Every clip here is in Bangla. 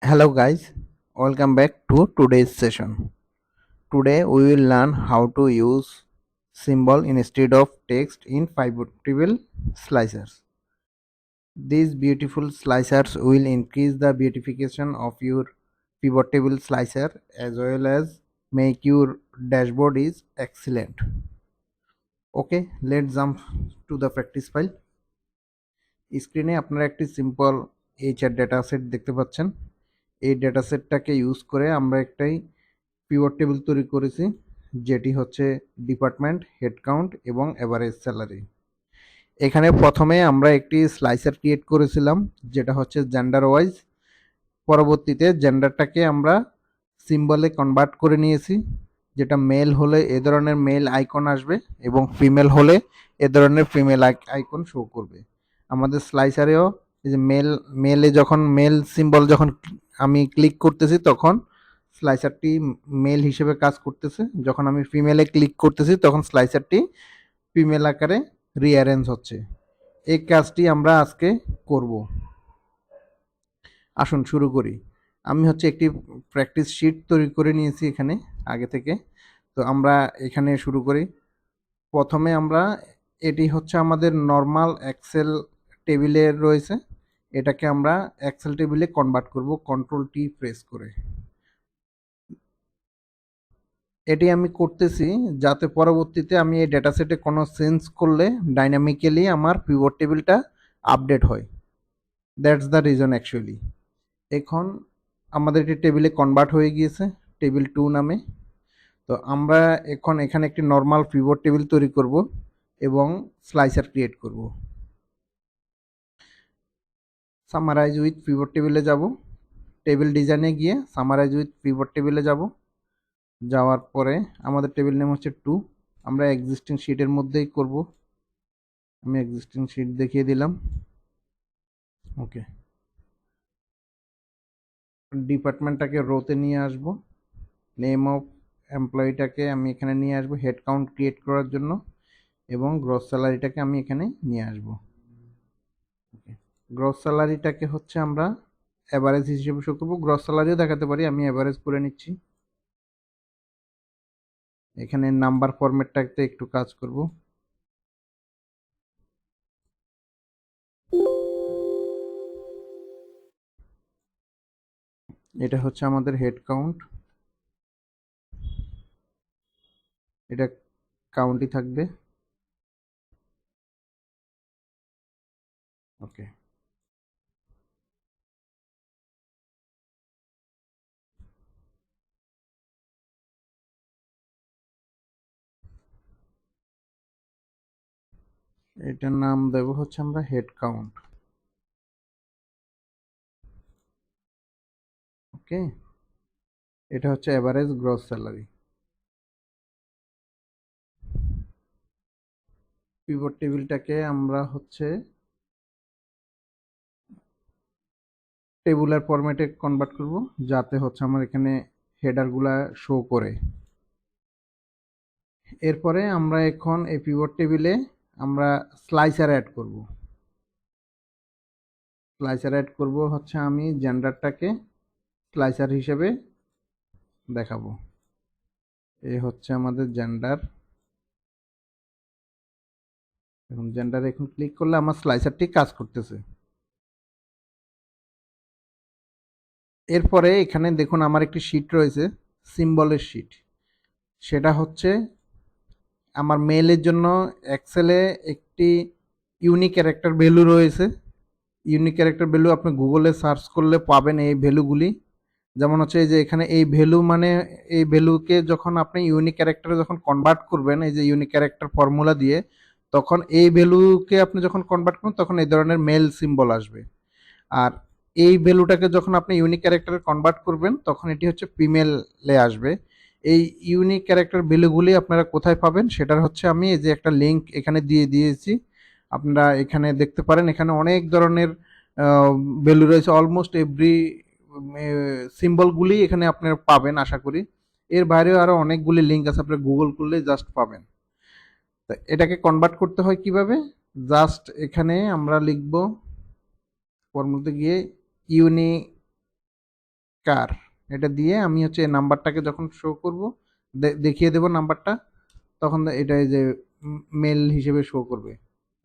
Hello guys, welcome back to today's session. Today we will learn how to use symbol instead of text in pivotable slicers. These beautiful slicers will increase the beautification of your pivotable slicer as well as make your dashboard is excellent. Okay, let's jump to the practice file. স্ক্রিনে আপনারা একটি সিম্পল এইচআর ডেটা সেট দেখতে পাচ্ছেন। এই ডেটা সেটটাকে ইউজ করে আমরা একটাই পিভট টেবিল তৈরি করেছি, যেটি হচ্ছে ডিপার্টমেন্ট, হেড কাউন্ট এবং এভারেজ স্যালারি। এখানে প্রথমে আমরা একটি স্লাইসার ক্রিয়েট করেছিলাম যেটা হচ্ছে জেন্ডার ওয়াইজ। পরবর্তীতে জেন্ডারটাকে আমরা সিম্বলে কনভার্ট করে নিয়েছি, যেটা মেল হলে এ ধরনের মেল আইকন আসবে এবং ফিমেল হলে এ ধরনের ফিমেল আইকন শো করবে। আমাদের স্লাইসারেও এই যে মেলে যখন মেল সিম্বল যখন আমি ক্লিক করতেছি তখন স্লাইসারটি মেল হিসেবে কাজ করতেছে, যখন আমি ফিমেলে ক্লিক করতেছি তখন স্লাইসারটি ফিমেল আকারে রিঅ্যারেঞ্জ হচ্ছে। এই কাজটি আমরা আজকে করব। আসুন শুরু করি। আমি হচ্ছে একটি প্র্যাকটিস শিট তৈরি করে নিয়েছি এখানে আগে থেকে। তো আমরা এখানে শুরু করি। প্রথমে আমরা এটি হচ্ছে আমাদের নর্মাল এক্সেল টেবিলে রয়েছে, এটাকে আমরা এক্সেল টেবিলে কনভার্ট করব কন্ট্রোল টি প্রেস করে। এটি আমি করতেছি যাতে পরবর্তীতে আমি এই ডেটা সেটে কোনো চেঞ্জ করলে ডাইনামিক্যালি আমার পিভট টেবিলটা আপডেট হয়। That's the reason actually. এখন আমাদের এটি টেবিলে কনভার্ট হয়ে গিয়েছে টেবিল 2 নামে। তো আমরা এখন এখানে একটি নর্মাল পিভট টেবিল তৈরি করব এবং স্লাইসার ক্রিয়েট করব। সামারাইজ উইথ পিভট টেবিলে যাব, টেবিল ডিজাইনে গিয়ে সামারাইজ উইথ পিভট টেবিলে যাব। যাওয়ার পরে আমাদের টেবিল নেম হচ্ছে 2, আমরা এক্সিস্টিং শিটের মধ্যেই করব। আমি এক্সিস্টিং শিট দেখিয়ে দিলাম। ওকে, ডিপার্টমেন্টটাকে রোতে নিয়ে আসব, নেম অফ এমপ্লয়িটাকে আমি এখানে নিয়ে আসব হেড কাউন্ট ক্রিয়েট করার জন্য, এবং গ্রস স্যালারিটাকে আমি এখানে নিয়ে আসব। ওকে, গ্রস স্যালারিটাকে হচ্ছে আমরা অ্যাভারেজ হিসেবে শো করবো, গ্রস স্যালারিও দেখাতে পারি, আমি অ্যাভারেজ করে নিচ্ছি। এখানে নাম্বার ফরম্যাটটাতে একটু কাজ করব। এটা হচ্ছে আমাদের হেড কাউন্ট, এটা কাউন্টই থাকবে। ওকে, এটার নাম দেব হচ্ছে আমরা হেড কাউন্ট। ওকে, এটা হচ্ছে এভারেজ গ্রস স্যালারি। পিভট টেবিলটাকে আমরা হচ্ছে টেবুলার ফরম্যাটে কনভার্ট করব যাতে হচ্ছে আমার এখানে হেডারগুলা শো করে। এরপরে আমরা এখন এই পিভট টেবিলে আমরা স্লাইসার অ্যাড করব। স্লাইসার অ্যাড করব হচ্ছে আমি জেন্ডারটাকে স্লাইসার হিসেবে দেখাবো। এই হচ্ছে আমাদের জেন্ডার। এখন জেন্ডার এখন ক্লিক করলে আমার স্লাইসারটি কাজ করতেছে। এরপরে এখানে দেখুন আমার একটি শিট রয়েছে, সিম্বলের শিট। সেটা হচ্ছে আমার মেইলের জন্য এক্সেলে একটি ইউনিক ক্যারেক্টার ভ্যালু রয়েছে। ইউনিক ক্যারেক্টার ভ্যালু আপনি গুগলে সার্চ করলে পাবেন এই ভ্যালুগুলি। যেমন হচ্ছে এই যে এখানে এই ভ্যালু মানে এই ভ্যালুকে যখন আপনি ইউনিক ক্যারেক্টারে যখন কনভার্ট করবেন এই যে ইউনিক ক্যারেক্টার ফর্মুলা দিয়ে, তখন এই ভ্যালুকে আপনি যখন কনভার্ট করবেন তখন এই ধরনের মেল সিম্বল আসবে। আর এই ভ্যালুটাকে যখন আপনি ইউনিক ক্যারেক্টারে কনভার্ট করবেন তখন এটি হচ্ছে ফিমেলে আসবে। এই ইউনিক ক্যারেক্টার ভ্যালুগুলি আপনারা কোথায় পাবেন সেটার হচ্ছে আমি এই যে একটা লিঙ্ক এখানে দিয়ে দিয়েছি, আপনারা এখানে দেখতে পারেন। এখানে অনেক ধরনের ভ্যালু রয়েছে, অলমোস্ট এভরি সিম্বলগুলি এখানে আপনারা পাবেন আশা করি। এর বাইরেও আরও অনেকগুলি লিঙ্ক আছে, আপনারা গুগল করলে জাস্ট পাবেন। তো এটাকে কনভার্ট করতে হয় কিভাবে, জাস্ট এখানে আমরা লিখব ফর্মুলাতে গিয়ে ইউনিক কার, এটা দিয়ে আমি হচ্ছে এই নাম্বারটাকে যখন শো করব, দেখিয়ে দেব নাম্বারটা, তখন এটা এই যে মেল হিসেবে শো করবে,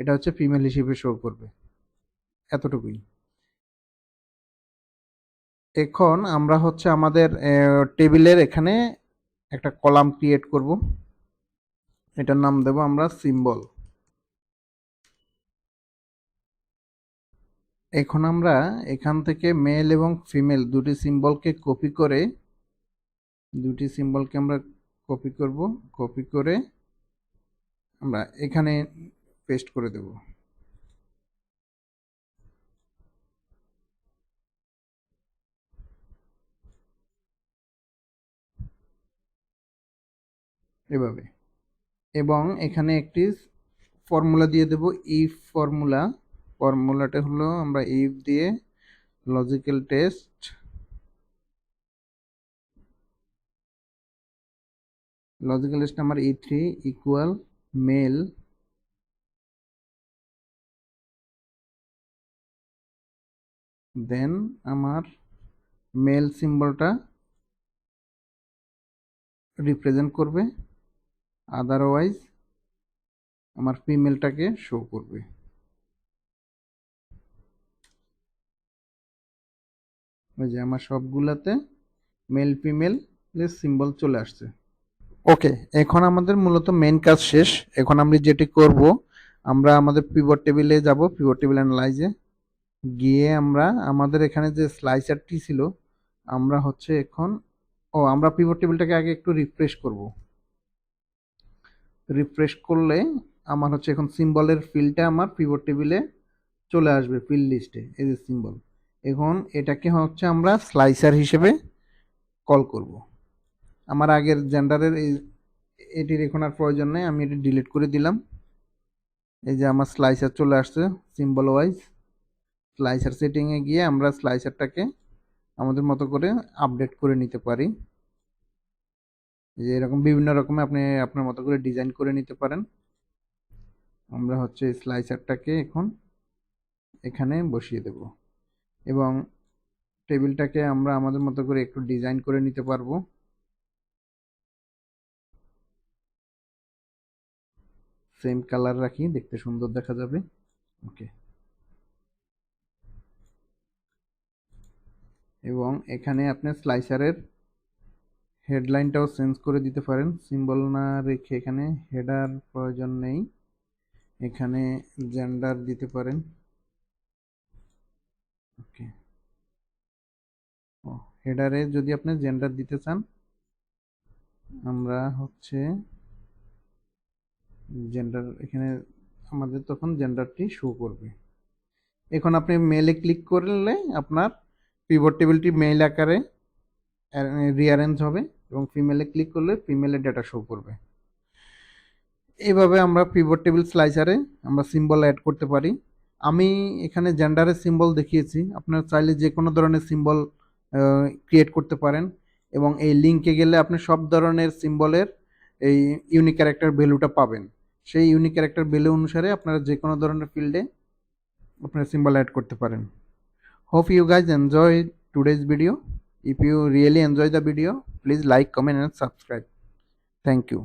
এটা হচ্ছে ফিমেল হিসেবে শো করবে। এতটুকুই। এখন আমরা হচ্ছে আমাদের টেবিলের এখানে একটা কলাম ক্রিয়েট করব, এটার নাম দেব আমরা সিম্বল। এখন আমরা এখান থেকে মেল এবং ফিমেল দুটি সিম্বলকে আমরা কপি করব, কপি করে আমরা এখানে পেস্ট করে দেব। এভাবে। এবং এখানে একটি ফর্মুলা দিয়ে দেব, ইফ ফর্মুলা। ফর্মুলাটা হলো আমরা ইফ দিয়ে logical test number E3 equal male, then আমার মেল সিম্বলটা রিপ্রেজেন্ট করবে, আদারওয়াইজ আমার ফিমেলটাকে শো করবে। ওই যে আমার সবগুলাতে মেল ফিমেল সিম্বল চলে আসছে। ওকে, এখন আমাদের মূলত মেন কাজ শেষ। এখন আমরা যেটি করব, আমরা আমাদের পিভট টেবিলে যাব, পিভট টেবিল অ্যানালাইজে গিয়ে আমরা আমাদের এখানে যে স্লাইসারটি ছিল, আমরা হচ্ছে এখন আমরা পিভট টেবিলটাকে আগে একটু রিফ্রেশ করব। রিফ্রেশ করলে আমার হচ্ছে এখন সিম্বলের ফিল্ডটা আমার পিভট টেবিলে চলে আসবে, ফিল্ড লিস্টে এই যে সিম্বল। এখন এটাকে হচ্ছে আমরা স্লাইসার হিসেবে কল করব। আমার আগের জেন্ডারের এটির এখন আর প্রয়োজন নেই, আমি এটি ডিলিট করে দিলাম। এই যে আমার স্লাইসার চলে আসছে সিম্বল ওয়াইজ। স্লাইসার সেটিংয়ে গিয়ে আমরা স্লাইসারটাকে আমাদের মতো করে আপডেট করে নিতে পারি। যে এরকম বিভিন্ন রকমে আপনি আপনার মতো করে ডিজাইন করে নিতে পারেন। আমরা হচ্ছে স্লাইসারটাকে এখন এখানে বসিয়ে দেব এবং টেবিলটাকে আমরা আমাদের মতো করে একটু ডিজাইন করে নিতে পারবো। সেম কালার রাখি, দেখতে সুন্দর দেখা যাবে। ওকে, এবং এখানে আপনি স্লাইসারের হেডলাইনটাও চেঞ্জ করে দিতে পারেন, সিম্বল না রেখে এখানে হেডার প্রয়োজন নেই, এখানে জেন্ডার দিতে পারেন। ওকে, হেডারে যদি আপনি জেন্ডার দিতে চান, আমরা হচ্ছে জেন্ডার এখানে আমাদের তখন জেন্ডারটি শো করবে। এখন আপনি মেলে ক্লিক করলে আপনার পিভট টেবিলটি মেইল আকারে রিঅ্যারেঞ্জ হবে এবং ফিমেলে ক্লিক করলে ফিমেলের ডেটা শো করবে। এইভাবে আমরা পিভট টেবিল স্লাইসারে আমরা সিম্বল অ্যাড করতে পারি। আমি এখানে জেন্ডারের সিম্বল দেখিয়েছি, আপনারা চাইলে যে কোনো ধরনের সিম্বল ক্রিয়েট করতে পারেন এবং এই লিঙ্কে গেলে আপনি সব ধরনের সিম্বলের এই ইউনিক ক্যারেক্টার ভ্যালুটা পাবেন। সেই ইউনিক ক্যারেক্টার ভ্যালু অনুসারে আপনারা যে কোনো ধরনের ফিল্ডে আপনারা সিম্বল অ্যাড করতে পারেন। Hope you guys enjoy today's video. If you really enjoy the video, please like, comment and subscribe. Thank you.